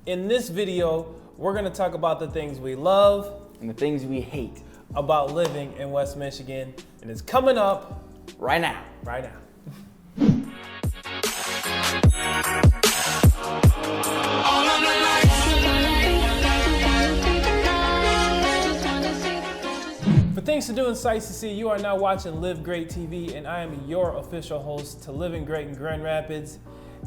In this video, we're gonna talk about the things we love and the things we hate about living in West Michigan, and it's coming up right now. Right now. For things to do and sights to see, you are now watching Live Great TV, and I am your official host to Living Great in Grand Rapids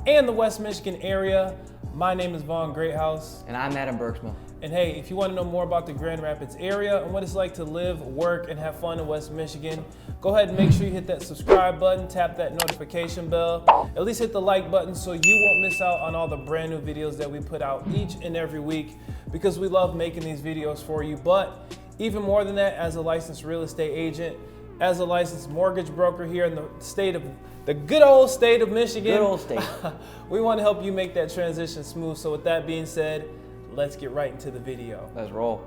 and the West Michigan area. My name is Vaughn, Greathouse. And I'm Adam Berksma. And hey, if you want to know more about the Grand Rapids area and what it's like to live, work, and have fun in West Michigan, go ahead and make sure you hit that subscribe button, tap that notification bell, at least hit the like button so you won't miss out on all the brand new videos that we put out each and every week, because we love making these videos for you. But even more than that, as a licensed real estate agent, as a licensed mortgage broker here in the good old state of Michigan. Good old state. We want to help you make that transition smooth. So with that being said, let's get right into the video. Let's roll.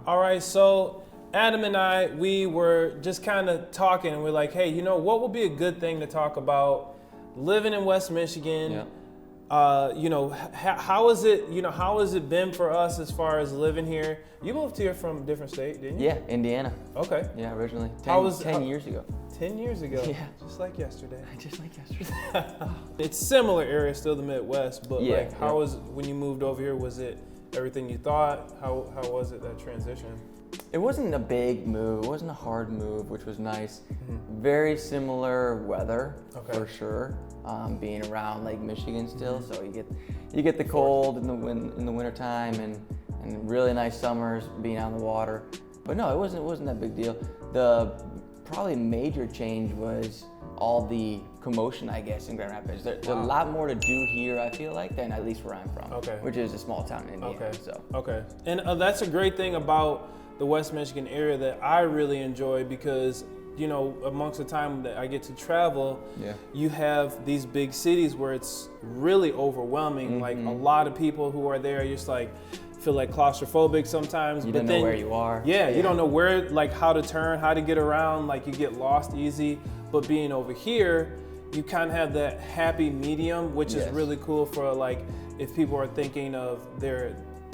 All right, so Adam and I, we were just kind of talking, and we're like, hey, you know, what would be a good thing to talk about living in West Michigan? Yeah. You know, how is it, you know, how has it been for us as far as living here? You moved here from a different state, didn't you? Yeah, Indiana. Okay. Yeah, originally. 10 years ago. 10 years ago? Yeah. Just like yesterday. Just like yesterday. It's similar area, still the Midwest, but Yeah, like, how was, when you moved over here, was it everything you thought? How was it, that transition? It wasn't a big move. It wasn't a hard move, which was nice. Very similar weather, for sure. Being around Lake Michigan still, so you get the cold in the wintertime and really nice summers being out on the water. But no, it wasn't that big deal. The probably major change was all the commotion, I guess, in Grand Rapids. There's a lot more to do here, I feel like, than at least where I'm from, which is a small town in Indiana. Okay. And that's a great thing about the West Michigan area that I really enjoy, because, you know, amongst the time that I get to travel, you have these big cities where it's really overwhelming. Like, a lot of people who are there, you're just like, feel like claustrophobic sometimes. You don't know where you are. Yeah, you don't know where, like, how to turn, how to get around, like, you get lost easy. But being over here, you kind of have that happy medium, which is really cool for, like, if people are thinking of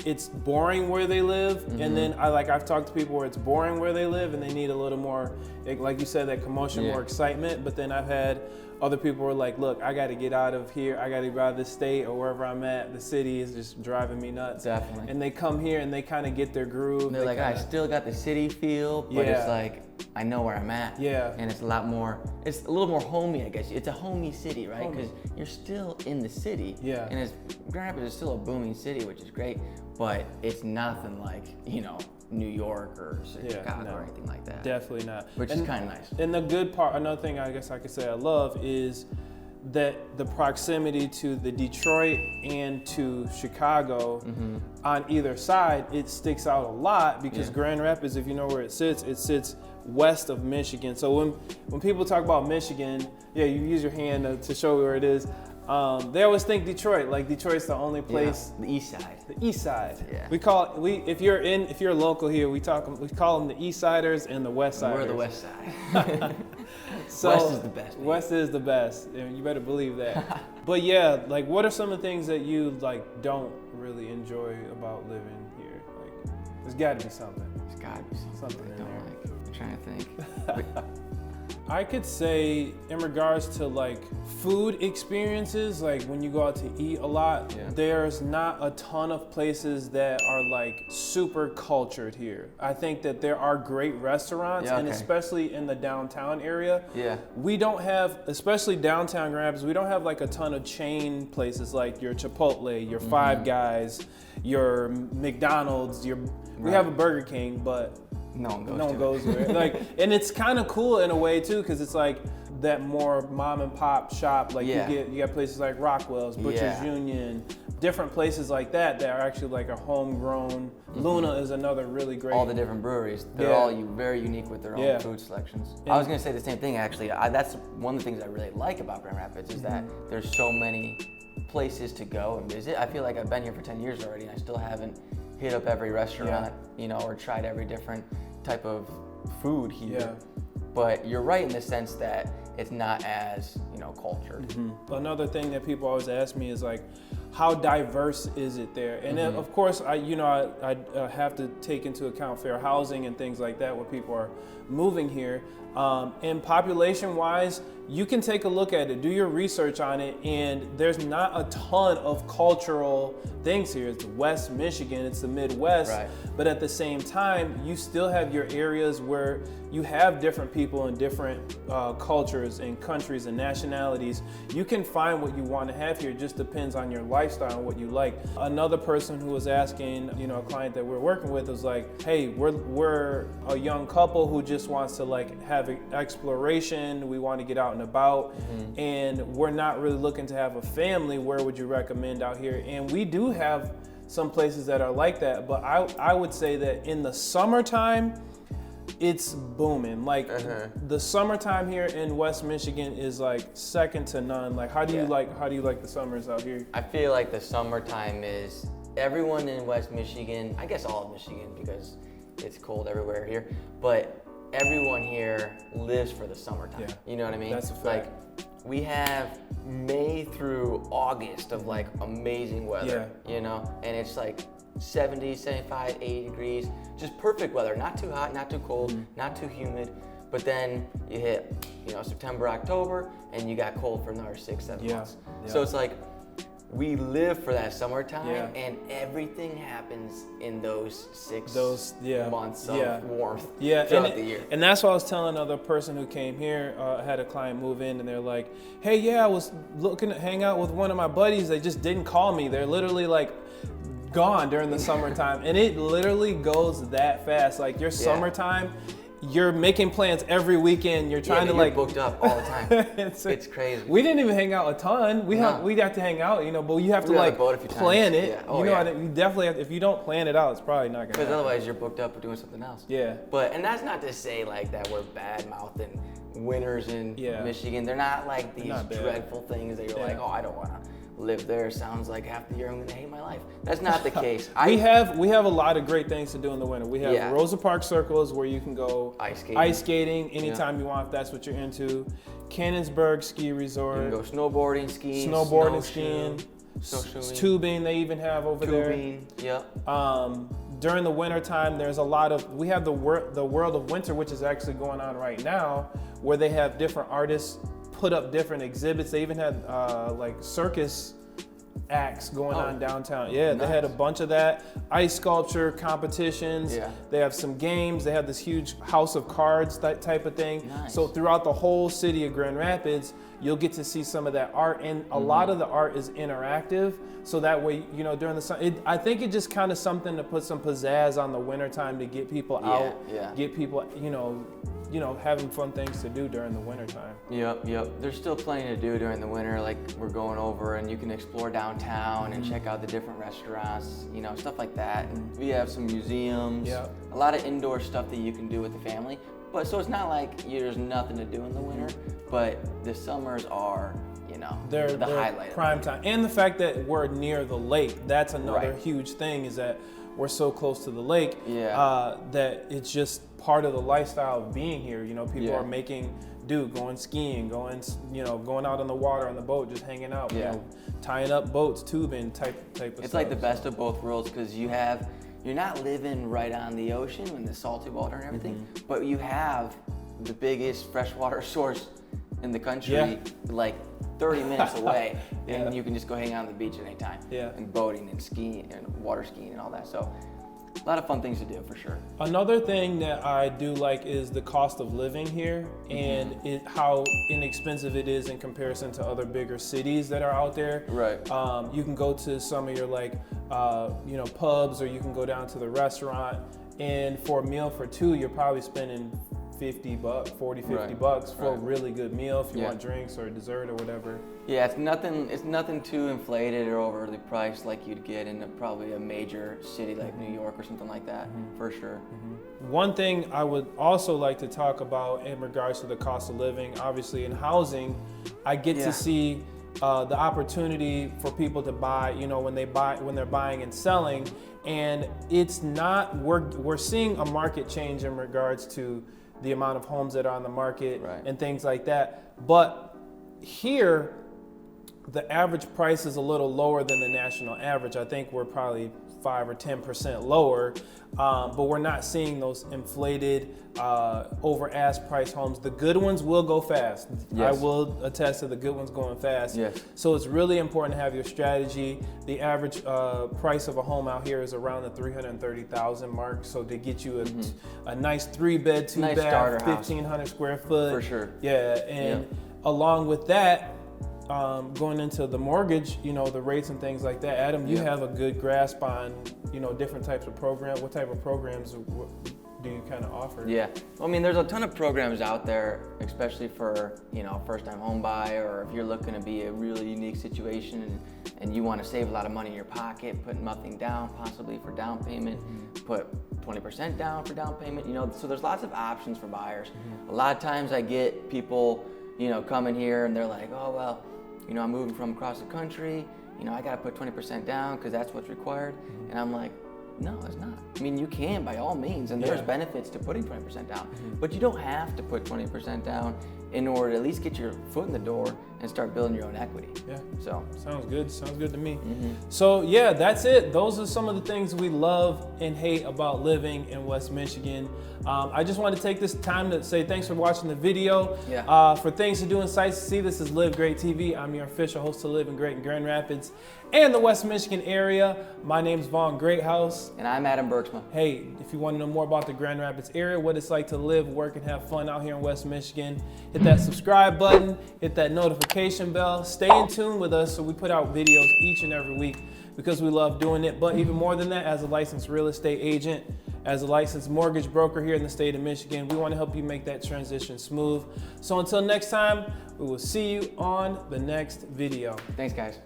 it's boring where they live, and then I've talked to people where it's boring where they live and they need a little more, like you said, that commotion, more excitement. But then I've had other people who are like, look, I got to get out of here, I got to get out of this state or wherever I'm at. The city is just driving me nuts. Definitely. And they come here and they kind of get their groove. And they're like, I still got the city feel, but it's like, I know where I'm at. Yeah. And it's a little more homey, I guess. It's a homey city, right? Because you're still in the city. Yeah. And Grand Rapids is still a booming city, which is great, but it's nothing like, you know, New York or Chicago or anything like that. Definitely not. Which is kind of nice. And the good part, another thing I guess I could say I love is that the proximity to the Detroit and to Chicago on either side, it sticks out a lot, because Grand Rapids, if you know where it sits west of Michigan. So when people talk about Michigan, you use your hand to show where it is. They always think Detroit, like Detroit's the only place. The east side. The east side. Yeah. If you're local here, we call them the East Siders and the West Siders. We're the West Side. So West is the best. West is the best. You better believe that. But yeah, like, what are some of the things that you like don't really enjoy about living here? Like, there's got to be something. There's got to be something in I don't there. like. I'm trying to think. I could say in regards to like food experiences, like when you go out to eat a lot, there's not a ton of places that are like super cultured here. I think that there are great restaurants, and especially in the downtown area, we don't have, especially downtown Grand Rapids, we don't have like a ton of chain places like your Chipotle, your Five Guys, your McDonald's, we have a Burger King, but no one goes to it. Like, and it's kind of cool in a way too, because it's like that more mom and pop shop. Like you got places like Rockwell's, Butcher's Union, different places like that are actually like a homegrown. Luna is another really great. All the different breweries, they're all very unique with their own food selections. I was gonna say the same thing actually. That's one of the things I really like about Grand Rapids is that there's so many places to go and visit. I feel like I've been here for 10 years already and I still haven't hit up every restaurant, you know, or tried every different type of food here. Yeah. But you're right in the sense that it's not as, you know, cultured. Mm-hmm. Another thing that people always ask me is like, how diverse is it there? And then, of course, I have to take into account fair housing and things like that when people are moving here. And population-wise, you can take a look at it, do your research on it, and there's not a ton of cultural things here. It's West Michigan, it's the Midwest, Right. But at the same time, you still have your areas where you have different people and different cultures and countries and nationalities. You can find what you want to have here. It just depends on your lifestyle and what you like. Another person who was asking, you know, a client that we're working with was like, hey, we're a young couple who just wants to like have exploration. We want to get out and about, and we're not really looking to have a family. Where would you recommend out here? And we do have some places that are like that, but I would say that in the summertime, it's booming. Like the summertime here in West Michigan is like second to none. Like how do you like the summers out here? I feel like the summertime is, everyone in West Michigan, I guess all of Michigan because it's cold everywhere here, but everyone here lives for the summertime. Yeah. You know what I mean? That's a fact. Like we have May through August of like amazing weather, you know, and it's like 70, 75, 80 degrees, just perfect weather, not too hot, not too cold, not too humid. But then you hit, you know, September, October, and you got cold for another 6-7 months. Yeah. So it's like, we live for that summertime, and everything happens in those 6 months of warmth throughout the year. And that's what I was telling another person who came here. I had a client move in, and they're like, hey, I was looking to hang out with one of my buddies. They just didn't call me. They're literally like gone during the summertime, and it literally goes that fast. Like your summertime, you're making plans every weekend. You're trying to like booked up all the time. It's crazy. We didn't even hang out a ton. We got to hang out, you know, but you have to like plan it. Yeah. Oh, you know, you definitely have to, if you don't plan it out, it's probably not gonna happen. Because otherwise you're booked up or doing something else. Yeah. But and that's not to say like that we're bad mouthing winters in Michigan. They're not like these dreadful things that you're like, oh, I don't want to live there. Sounds like half the year I'm gonna hate my life. That's not the case. We have a lot of great things to do in the winter. We have Rosa Park Circles where you can go ice skating anytime you want if that's what you're into. Cannonsburg Ski Resort. You can go snowboarding, skiing, snowshoeing, tubing. They even have over there. Yep. During the winter time, there's a lot of. We have the World of Winter, which is actually going on right now, where they have different artists put up different exhibits. They even had like circus acts going on downtown. Yeah, they had a bunch of that. Ice sculpture competitions. Yeah. They have some games. They have this huge house of cards, that type of thing. Nice. So throughout the whole city of Grand Rapids, you'll get to see some of that art, and a lot of the art is interactive. So that way, you know, during the summer, I think it just kind of something to put some pizzazz on the wintertime to get people out, get people, you know, having fun things to do during the wintertime. Yep. There's still plenty to do during the winter. Like we're going over, and you can explore downtown and check out the different restaurants, you know, stuff like that. And we have some museums, a lot of indoor stuff that you can do with the family. But so it's not like there's nothing to do in the winter, but the summers are, you know, they're the highlight. Prime time. And the fact that we're near the lake, that's another huge thing, is that we're so close to the lake that it's just part of the lifestyle of being here. You know, people are making do, going skiing, going out on the water on the boat, just hanging out, you know, tying up boats, tubing, type of stuff. It's like the best of both worlds, because you're not living right on the ocean and the salty water and everything, but you have the biggest freshwater source in the country, like 30 minutes away, and you can just go hang out on the beach at any time. And boating and skiing and water skiing and all that. So a lot of fun things to do for sure. Another thing that I do like is the cost of living here, and how inexpensive it is in comparison to other bigger cities that are out there. Right. You can go to some of your pubs, or you can go down to the restaurant, and for a meal for two, you're probably spending $50, $40-$50 for a really good meal if you want drinks or dessert or whatever. Yeah, it's nothing too inflated or overly priced like you'd get in probably a major city like New York or something like that, for sure. One thing I would also like to talk about in regards to the cost of living, obviously in housing, I get to see the opportunity for people to buy, when they're buying and selling. And it's not, we're seeing a market change in regards to the amount of homes that are on the market and things like that. But here, the average price is a little lower than the national average. I think we're probably 5 or 10% lower, but we're not seeing those inflated, over ask price homes. The good ones will go fast. I will attest to the good ones going fast. So it's really important to have your strategy. The average price of a home out here is around the $330,000 mark. So to get you a nice 3-bed, 2-bath, 1,500 square foot. For sure. Yeah, and along with that, going into the mortgage, the rates and things like that. Adam, you have a good grasp on, different types of programs. What type of programs do you kind of offer? Yeah, well, I mean, there's a ton of programs out there, especially for, first-time home buyer, or if you're looking to be a really unique situation and you want to save a lot of money in your pocket, put nothing down, possibly for down payment, put 20% down for down payment, so there's lots of options for buyers. A lot of times I get people, coming here and they're like, oh, well, I'm moving from across the country, I gotta put 20% down because that's what's required. And I'm like, no, it's not. I mean, you can by all means, and there's benefits to putting 20% down, but you don't have to put 20% down in order to at least get your foot in the door and start building your own equity. So sounds good to me. So yeah, that's it. Those are some of the things we love and hate about living in West Michigan. I just want to take this time to say thanks for watching the video. For things to do and sights to see, this is Live Great TV. I'm your official host to Live in Great in Grand Rapids and the West Michigan area. My name's Vaughn, Greathouse. And I'm Adam Bergsma. Hey, if you want to know more about the Grand Rapids area, what it's like to live, work, and have fun out here in West Michigan, hit that subscribe button, hit that notification bell. Stay in tune with us so we put out videos each and every week because we love doing it. But even more than that, as a licensed real estate agent, as a licensed mortgage broker here in the state of Michigan, we want to help you make that transition smooth. So until next time, we will see you on the next video. Thanks, guys.